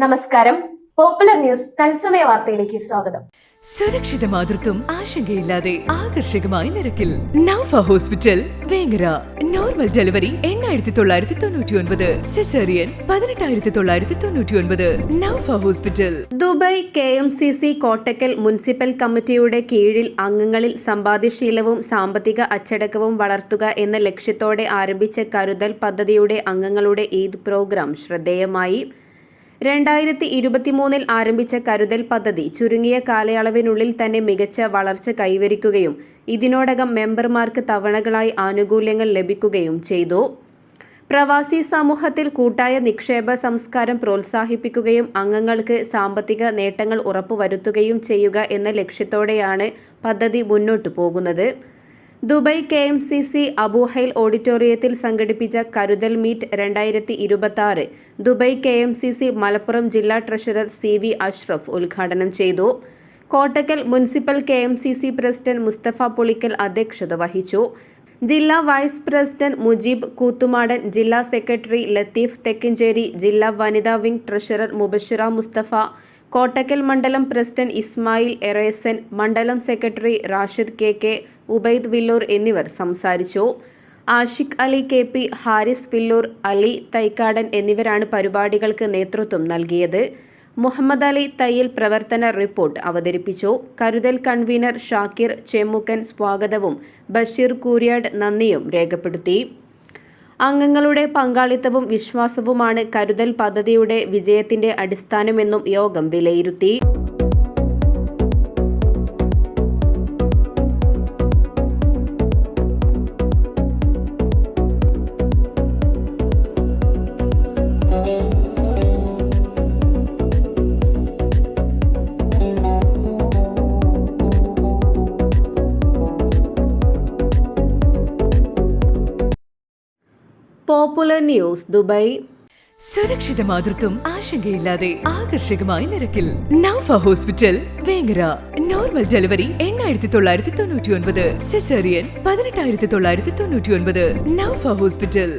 നമസ്കാരം. Popular news തത്സമയ വാർത്തയിലേക്ക് സ്വാഗതം. സുരക്ഷിത മാതൃത്വം ആശങ്കയില്ലാതെ ആകർഷകമായ നിരക്കിൽ Naufa hospital Vengara. Normal delivery 8999, caesarean 18999. Naufa hospital. Dubai KMCC Kottakkal municipal കമ്മിറ്റിയുടെ കീഴിൽ അംഗങ്ങളിൽ സമ്പാദ്യശീലവും സാമ്പത്തിക അച്ചടക്കവും വളർത്തുക എന്ന ലക്ഷ്യത്തോടെ ആരംഭിച്ച കരുതൽ പദ്ധതിയുടെ അംഗങ്ങളുടെ ഈദ് പ്രോഗ്രാം ശ്രദ്ധേയമായി. 2023 ആരംഭിച്ച കരുതൽ പദ്ധതി ചുരുങ്ങിയ കാലയളവിനുള്ളിൽ തന്നെ മികച്ച വളർച്ച കൈവരിക്കുകയും ഇതിനോടകം മെമ്പർമാർക്ക് തവണകളായി ആനുകൂല്യങ്ങൾ ലഭിക്കുകയും ചെയ്തു. പ്രവാസി സമൂഹത്തിൽ കൂട്ടായ നിക്ഷേപ സംസ്കാരം പ്രോത്സാഹിപ്പിക്കുകയും അംഗങ്ങൾക്ക് സാമ്പത്തിക നേട്ടങ്ങൾ ഉറപ്പുവരുത്തുകയും ചെയ്യുക എന്ന ലക്ഷ്യത്തോടെയാണ് പദ്ധതി മുന്നോട്ടു പോകുന്നത്. ദുബായ് KMCC അബുഹൈൽ ഓഡിറ്റോറിയത്തിൽ സംഘടിപ്പിച്ച കരുതൽ മീറ്റ് 2026 ദുബായ് KMCC മലപ്പുറം ജില്ലാ ട്രഷറർ CV അഷ്റഫ് ഉദ്ഘാടനം ചെയ്തു. Kottakkal municipal KMCC president Mustafa Pulikkal അധ്യക്ഷത വഹിച്ചു. ജില്ലാ വൈസ് പ്രസിഡന്റ് മുജീബ് കൂത്തുമാടൻ, ജില്ലാ സെക്രട്ടറി ലത്തീഫ് തെക്കഞ്ചേരി, ജില്ലാ വനിതാ വിംഗ് ട്രഷറർ മുബഷിറ മുസ്തഫ, കോട്ടക്കൽ മണ്ഡലം പ്രസിഡന്റ് ഇസ്മായിൽ എറേസൻ, മണ്ഡലം സെക്രട്ടറി റാഷിദ് KK, ഉബൈദ് വില്ലൂർ എന്നിവർ സംസാരിച്ചു. ആഷിഖ് അലി KP, ഹാരിസ് വില്ലൂർ, അലി തൈക്കാടൻ എന്നിവരാണ് പരിപാടികൾക്ക് നേതൃത്വം നൽകിയത്. മുഹമ്മദ് അലി തയ്യിൽ പ്രവർത്തന റിപ്പോർട്ട് അവതരിപ്പിച്ചു. കരുതൽ കൺവീനർ ഷാക്കിർ ചെമ്മുക്കൻ സ്വാഗതവും ബഷീർ കൂരിയാട് നന്ദിയും രേഖപ്പെടുത്തി. അംഗങ്ങളുടെ പങ്കാളിത്തവും വിശ്വാസവുമാണ് കരുതൽ പദ്ധതിയുടെ വിജയത്തിന്റെ അടിസ്ഥാനമെന്നും യോഗം വിലയിരുത്തി. Popular news Dubai. സുരക്ഷിത മാതൃത്വം ആശങ്കയില്ലാതെ ആകർഷകമായ നിരക്കിൽ Naufa hospital Vengara. Normal delivery 8999, caesarean 18999. Naufa hospital.